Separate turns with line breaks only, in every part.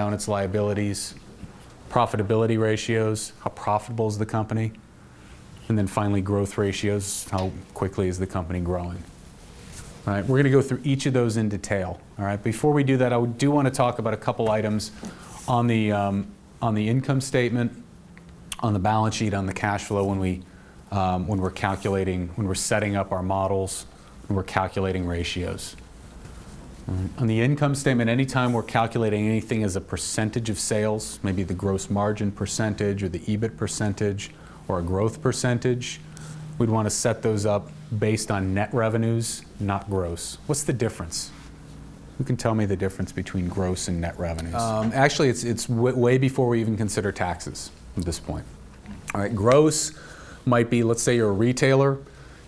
down its liabilities, profitability ratios, how profitable is the company, and then finally growth ratios, how quickly is the company growing. All right, we're going to go through each of those in detail. All right, before we do that, I do want to talk about a couple items on the income statement, on the balance sheet, on the cash flow when we're calculating, when we're setting up our models, when we're calculating ratios. On the income statement, anytime we're calculating anything as a percentage of sales, maybe the gross margin percentage or the EBIT percentage or a growth percentage, we'd want to set those up based on net revenues, not gross. What's the difference? Who can tell me the difference between gross and net revenues? Actually, it's way before we even consider taxes at this point. All right, gross might be, let's say you're a retailer,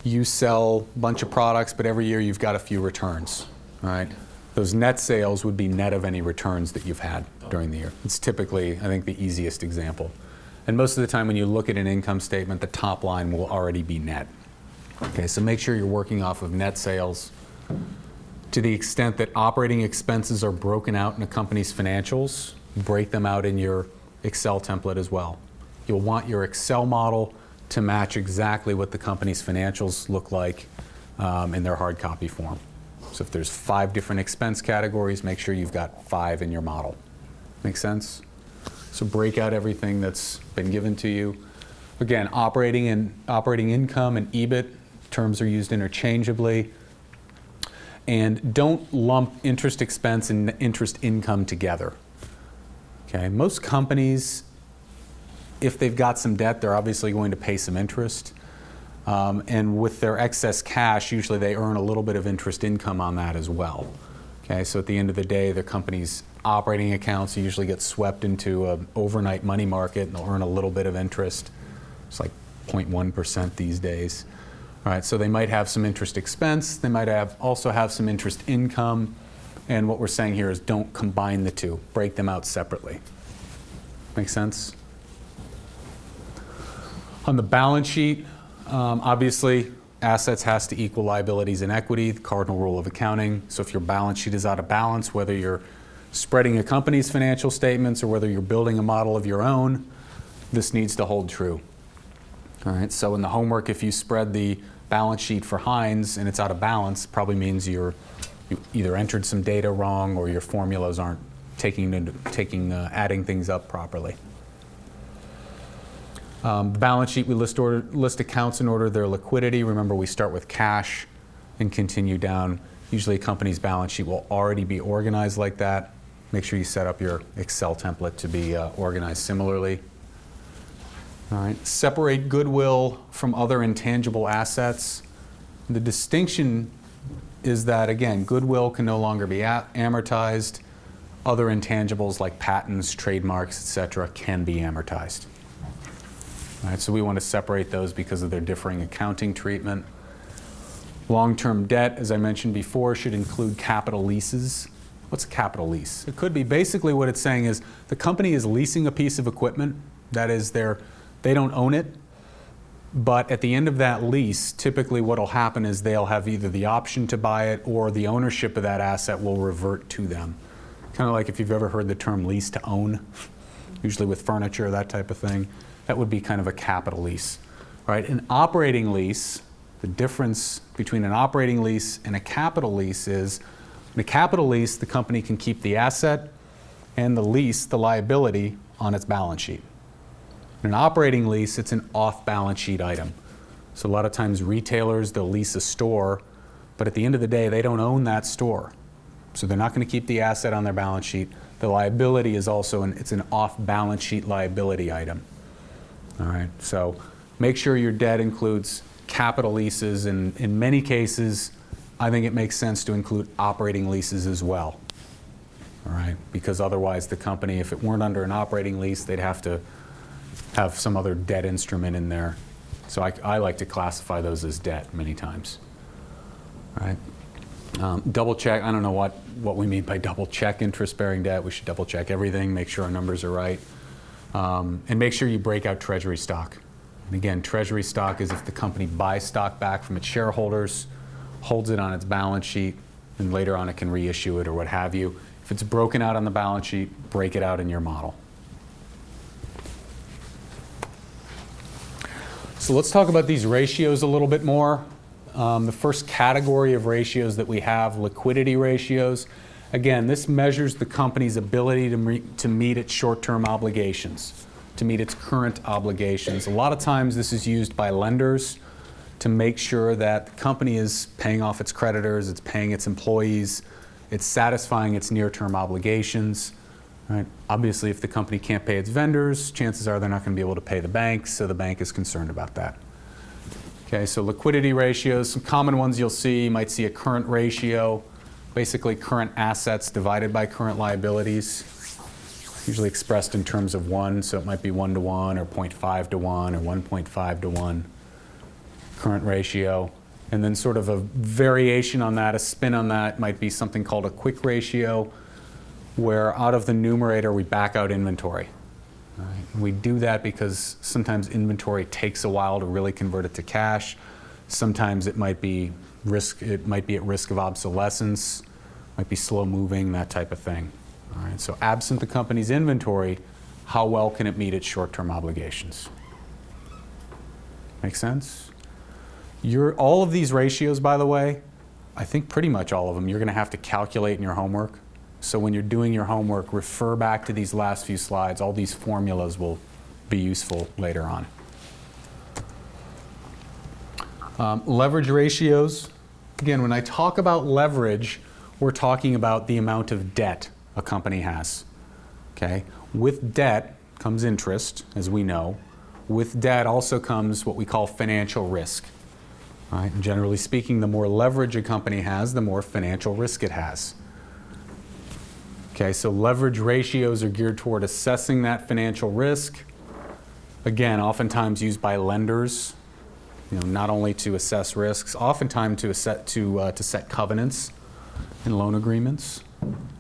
you sell a bunch of products, but every year you've got a few returns. All right, those net sales would be net of any returns that you've had during the year. It's typically, I think, the easiest example. And most of the time when you look at an income statement, the top line will already be net. Okay, so make sure you're working off of net sales. To the extent that operating expenses are broken out in a company's financials, break them out in your Excel template as well. You'll want your Excel model to match exactly what the company's financials look like in their hard copy form. So if there's 5 different expense categories, make sure you've got 5 in your model. Make sense? So break out everything that's been given to you. Again, operating income and EBIT, terms are used interchangeably. And don't lump interest expense and interest income together. Okay, most companies, if they've got some debt, they're obviously going to pay some interest. And with their excess cash, usually they earn a little bit of interest income on that as well. Okay, so at the end of the day, the company's operating accounts usually get swept into an overnight money market and they'll earn a little bit of interest. It's like 0.1% these days. All right, so they might have some interest expense, they might also have some interest income, and what we're saying here is don't combine the two, break them out separately. Make sense? On the balance sheet, obviously, assets has to equal liabilities and equity, the cardinal rule of accounting. So if your balance sheet is out of balance, whether you're spreading a company's financial statements or whether you're building a model of your own, this needs to hold true. All right, so in the homework, if you spread the balance sheet for Heinz and it's out of balance, probably means you either entered some data wrong or your formulas aren't adding things up properly. The balance sheet, we list accounts in order of their liquidity. Remember, we start with cash and continue down. Usually a company's balance sheet will already be organized like that. Make sure you set up your Excel template to be organized similarly. All right. Separate goodwill from other intangible assets. The distinction is that, again, goodwill can no longer be amortized. Other intangibles like patents, trademarks, etc., can be amortized. All right, so we want to separate those because of their differing accounting treatment. Long-term debt, as I mentioned before, should include capital leases. What's a capital lease? It could be basically what it's saying is the company is leasing a piece of equipment. That is, they don't own it, but at the end of that lease, typically what will happen is they'll have either the option to buy it or the ownership of that asset will revert to them. Kind of like if you've ever heard the term lease to own, usually with furniture, that type of thing. That would be kind of a capital lease. Right? An operating lease, the difference between an operating lease and a capital lease is, in a capital lease, the company can keep the asset and the lease, the liability, on its balance sheet. In an operating lease, it's an off-balance sheet item. So a lot of times retailers, they'll lease a store, but at the end of the day, they don't own that store. So they're not going to keep the asset on their balance sheet. The liability is also it's an off-balance sheet liability item. All right, so make sure your debt includes capital leases, and in many cases, I think it makes sense to include operating leases as well. All right, because otherwise the company, if it weren't under an operating lease, they'd have to have some other debt instrument in there. So I like to classify those as debt many times. All right. Double check, I don't know what we mean by double check interest-bearing debt. We should double check everything, make sure our numbers are right. And make sure you break out treasury stock. And again, treasury stock is if the company buys stock back from its shareholders, holds it on its balance sheet, and later on it can reissue it or what have you. If it's broken out on the balance sheet, break it out in your model. So let's talk about these ratios a little bit more. The first category of ratios that we have, liquidity ratios. Again, this measures the company's ability to meet its short-term obligations, to meet its current obligations. A lot of times this is used by lenders to make sure that the company is paying off its creditors, it's paying its employees, it's satisfying its near-term obligations. Right? Obviously, if the company can't pay its vendors, chances are they're not going to be able to pay the bank, so the bank is concerned about that. Okay, so liquidity ratios, some common ones you'll see. You might see a current ratio, basically current assets divided by current liabilities, usually expressed in terms of 1, so it might be 1 to 1 or 0.5 to 1 or 1.5 to 1, current ratio. And then sort of a variation on that, a spin on that, might be something called a quick ratio, where out of the numerator we back out inventory. Right? We do that because sometimes inventory takes a while to really convert it to cash. Sometimes it might be at risk of obsolescence, might be slow moving, that type of thing. All right, so absent the company's inventory, how well can it meet its short-term obligations? Make sense? All of these ratios, by the way, I think pretty much all of them, you're going to have to calculate in your homework. So when you're doing your homework, refer back to these last few slides. All these formulas will be useful later on. Leverage ratios. Again, when I talk about leverage, we're talking about the amount of debt a company has. Okay? With debt comes interest, as we know. With debt also comes what we call financial risk. Right? And generally speaking, the more leverage a company has, the more financial risk it has. Okay, so leverage ratios are geared toward assessing that financial risk. Again, oftentimes used by lenders, not only to assess risks, oftentimes to set covenants in loan agreements.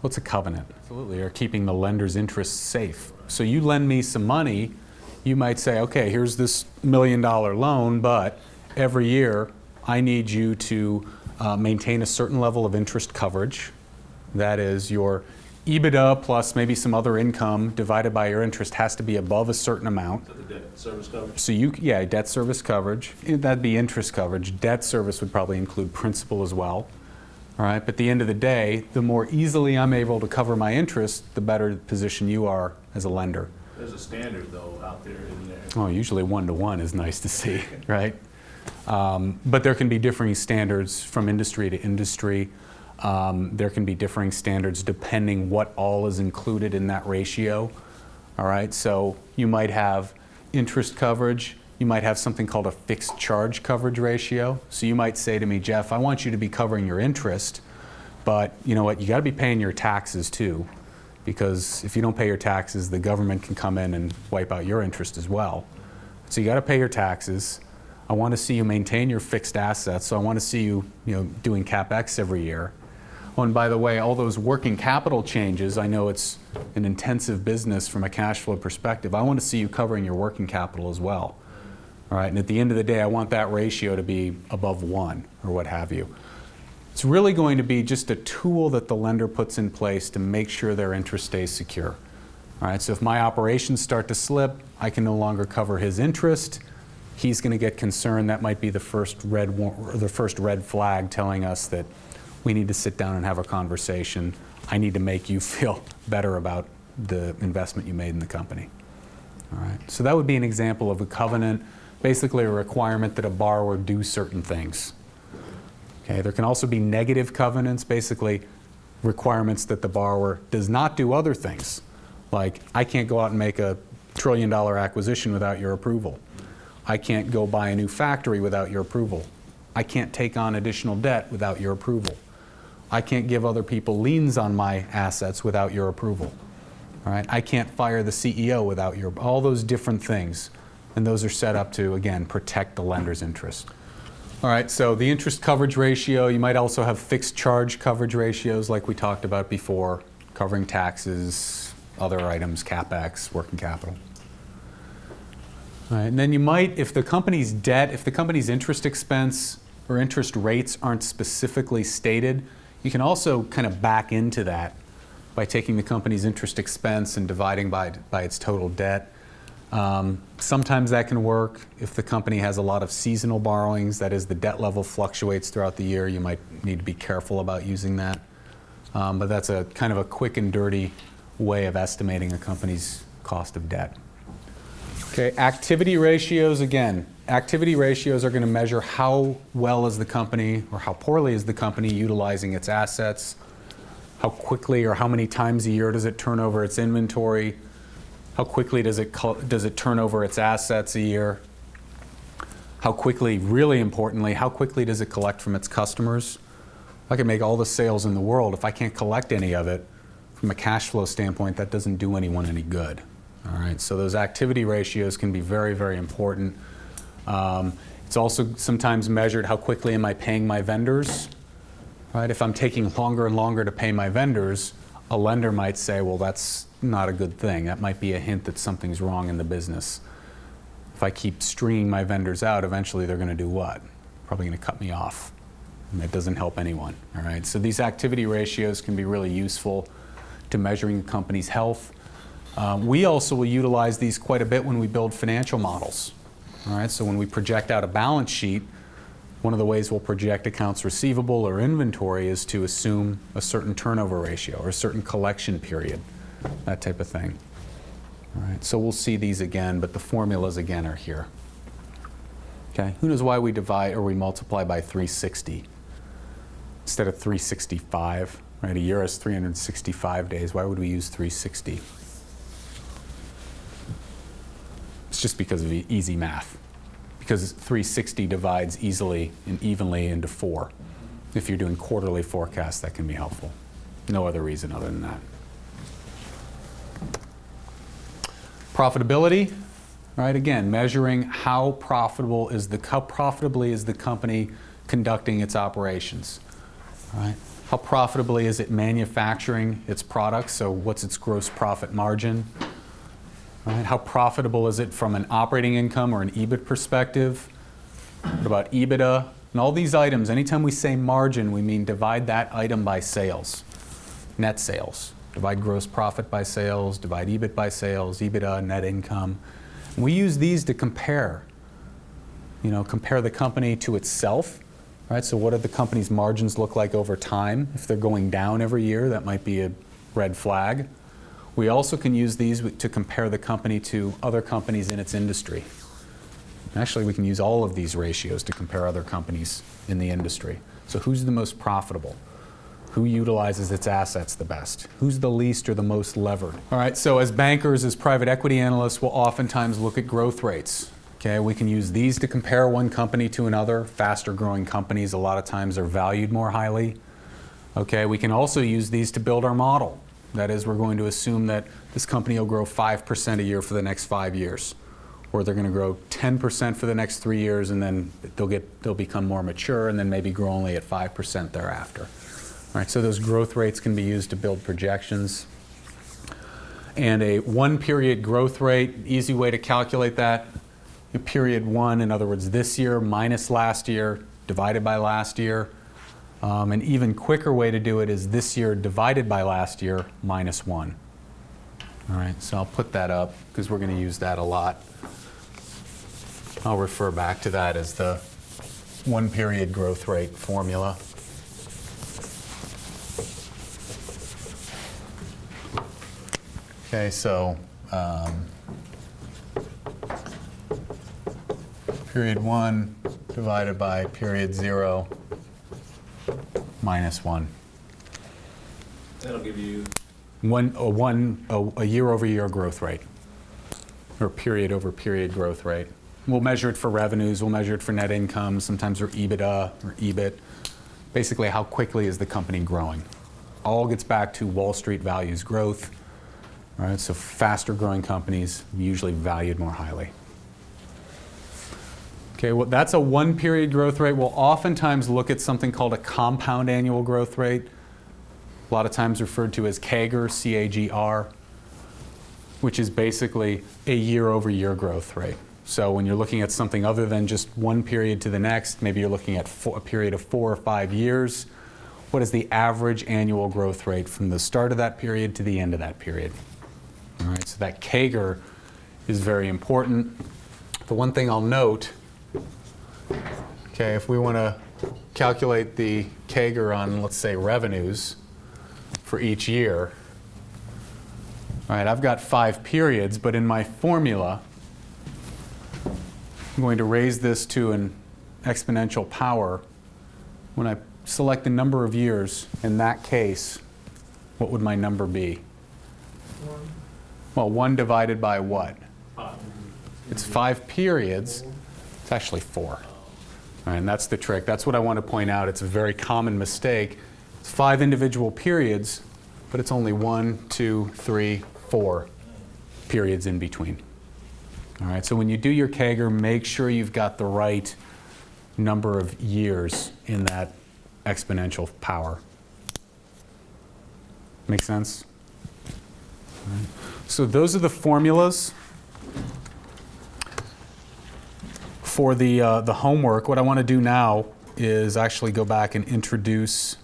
What's a covenant? Absolutely, are keeping the lender's interests safe. So you lend me some money, you might say, okay, here's this $1 million loan, but every year I need you to maintain a certain level of interest coverage. That is, your EBITDA plus maybe some other income divided by your interest has to be above a certain amount.
So the debt service coverage?
So debt service coverage. That'd be interest coverage. Debt service would probably include principal as well. All right, but at the end of the day, the more easily I'm able to cover my interest, the better position you are as a lender.
There's a standard, though, out there in there.
Oh, usually 1-to-1 is nice to see, right? But there can be differing standards from industry to industry. There can be differing standards depending what all is included in that ratio. All right, so you might have interest coverage. You might have something called a fixed charge coverage ratio. So you might say to me, Jeff, I want you to be covering your interest, but you know what? You got to be paying your taxes too, because if you don't pay your taxes, the government can come in and wipe out your interest as well. So you got to pay your taxes. I want to see you maintain your fixed assets. So I want to see you, doing CapEx every year. Oh, and by the way, all those working capital changes, I know it's an intensive business from a cash flow perspective. I want to see you covering your working capital as well. All right, and at the end of the day, I want that ratio to be above 1 or what have you. It's really going to be just a tool that the lender puts in place to make sure their interest stays secure. All right, so if my operations start to slip, I can no longer cover his interest. He's going to get concerned. That might be the first red flag telling us that we need to sit down and have a conversation. I need to make you feel better about the investment you made in the company. All right, so that would be an example of a covenant, basically a requirement that a borrower do certain things. Okay, there can also be negative covenants, basically requirements that the borrower does not do other things. Like, I can't go out and make a $1 trillion acquisition without your approval. I can't go buy a new factory without your approval. I can't take on additional debt without your approval. I can't give other people liens on my assets without your approval. All right? I can't fire the CEO without all those different things. And those are set up to, again, protect the lender's interest. All right, so the interest coverage ratio, you might also have fixed charge coverage ratios like we talked about before, covering taxes, other items, CapEx, working capital. All right, and then you might, if the company's debt, if the company's interest expense or interest rates aren't specifically stated, you can also kind of back into that by taking the company's interest expense and dividing by its total debt. Sometimes that can work if the company has a lot of seasonal borrowings, that is, the debt level fluctuates throughout the year. You might need to be careful about using that. But that's a kind of a quick and dirty way of estimating a company's cost of debt. Okay, activity ratios, again, activity ratios are going to measure how well is the company or how poorly is the company utilizing its assets, how quickly or how many times a year does it turn over its inventory, how quickly does it turn over its assets a year, how quickly, really importantly, how quickly does it collect from its customers. I can make all the sales in the world. If I can't collect any of it, from a cash flow standpoint, that doesn't do anyone any good. All right, so those activity ratios can be very, very important. It's also sometimes measured how quickly am I paying my vendors. Right? If I'm taking longer and longer to pay my vendors, a lender might say, well, that's not a good thing. That might be a hint that something's wrong in the business. If I keep stringing my vendors out, eventually they're going to do what? Probably going to cut me off. And that doesn't help anyone. All right? So these activity ratios can be really useful to measuring a company's health. We also will utilize these quite a bit when we build financial models. All right? So when we project out a balance sheet, one of the ways we'll project accounts receivable or inventory is to assume a certain turnover ratio or a certain collection period, that type of thing. All right, so we'll see these again, but the formulas again are here. Okay, who knows why we divide or we multiply by 360 instead of 365? Right, a year has 365 days. Why would we use 360? It's just because of easy math. Because 360 divides easily and evenly into 4. If you're doing quarterly forecasts, that can be helpful. No other reason other than that. Profitability, right? Again, measuring how profitably is the company conducting its operations, right? How profitably is it manufacturing its products? So what's its gross profit margin? Right? How profitable is it from an operating income or an EBIT perspective? What about EBITDA? And all these items, anytime we say margin, we mean divide that item by sales, net sales. Divide gross profit by sales, divide EBIT by sales, EBITDA, net income. And we use these to compare the company to itself. Right? So what do the company's margins look like over time? If they're going down every year, that might be a red flag. We also can use these to compare the company to other companies in its industry. Actually, we can use all of these ratios to compare other companies in the industry. So who's the most profitable? Who utilizes its assets the best? Who's the least or the most levered? All right, so as bankers, as private equity analysts, we'll oftentimes look at growth rates. Okay, we can use these to compare one company to another. Faster growing companies a lot of times are valued more highly. Okay, we can also use these to build our model. That is, we're going to assume that this company will grow 5% a year for the next 5 years. Or they're going to grow 10% for the next 3 years, and then they'll become more mature and then maybe grow only at 5% thereafter. All right, so those growth rates can be used to build projections. And a one-period growth rate, easy way to calculate that, period one, in other words, this year minus last year, divided by last year. An even quicker way to do it is this year divided by last year minus 1. All right, so I'll put that up because we're going to use that a lot. I'll refer back to that as the one-period growth rate formula. Okay, so period 1 divided by period 0 minus 1.
That'll give you
a year-over-year growth rate, or period-over-period growth rate. We'll measure it for revenues, we'll measure it for net income, sometimes for EBITDA or EBIT. Basically, how quickly is the company growing? All gets back to Wall Street values growth. All right, so faster growing companies usually valued more highly. Okay, well, that's a one-period growth rate. We'll oftentimes look at something called a compound annual growth rate, a lot of times referred to as CAGR, C-A-G-R, which is basically a year-over-year growth rate. So when you're looking at something other than just one period to the next, maybe you're looking at a period of 4 or 5 years, what is the average annual growth rate from the start of that period to the end of that period. All right, so that CAGR is very important. The one thing I'll note, okay, if we want to calculate the CAGR on, let's say, revenues for each year, all right, I've got 5 periods, but in my formula, I'm going to raise this to an exponential power. When I select the number of years, in that case, what would my number be?
1.
Well, 1 divided by what?
5.
It's 5 periods. It's actually 4. All right, and that's the trick. That's what I want to point out. It's a very common mistake. It's 5 individual periods, but it's only 1, 2, 3, 4 periods in between. All right, so when you do your CAGR, make sure you've got the right number of years in that exponential power. Make sense? All right. So those are the formulas for the homework. What I want to do now is actually go back and introduce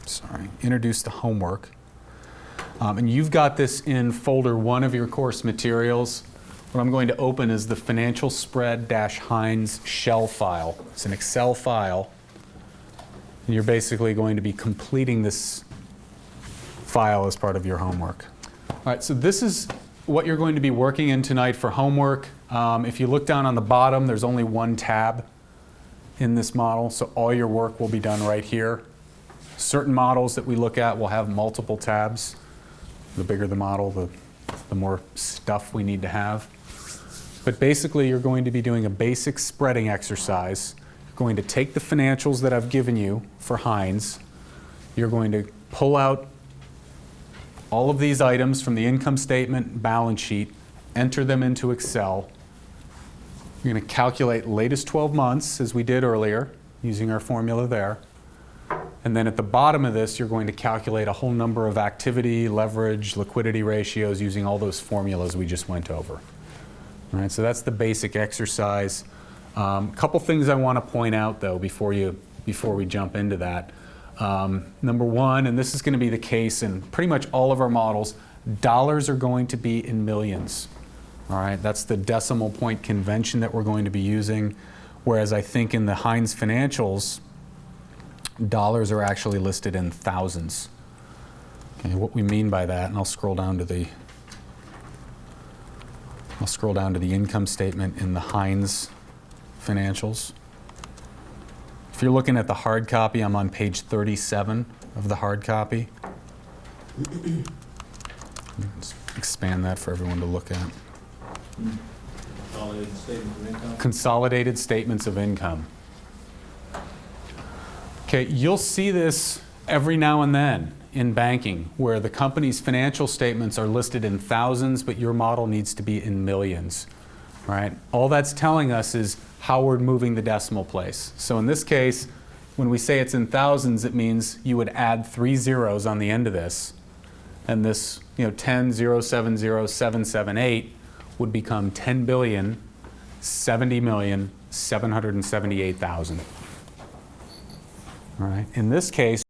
the homework. And you've got this in folder 1 of your course materials. What I'm going to open is the Financial Spread-Hines shell file. It's an Excel file. And you're basically going to be completing this file as part of your homework. All right, so this is what you're going to be working in tonight for homework. If you look down on the bottom, there's only 1 tab in this model, so all your work will be done right here. Certain models that we look at will have multiple tabs. The bigger the model, the more stuff we need to have. But basically, you're going to be doing a basic spreading exercise. You're going to take the financials that I've given you for Hines. You're going to pull out all of these items from the income statement, balance sheet, enter them into Excel. You're going to calculate latest 12 months, as we did earlier, using our formula there. And then at the bottom of this, you're going to calculate a whole number of activity, leverage, liquidity ratios using all those formulas we just went over. All right, so that's the basic exercise. A couple things I want to point out, though, before we jump into that. Number one, and this is going to be the case in pretty much all of our models, dollars are going to be in millions. All right, that's the decimal point convention that we're going to be using, whereas I think in the Hines financials, dollars are actually listed in thousands. Okay, what we mean by that, and I'll scroll down to the income statement in the Hines financials. If you're looking at the hard copy, I'm on page 37 of the hard copy. Let's expand that for everyone to look at.
Consolidated statement of income.
Consolidated statements of income. Okay, you'll see this every now and then in banking, where the company's financial statements are listed in thousands, but your model needs to be in millions. Right? All that's telling us is how we're moving the decimal place. So in this case, when we say it's in thousands, it means you would add 3 zeros on the end of this, and this 10,070,778 would become 10,070,778,000. All right. In this case,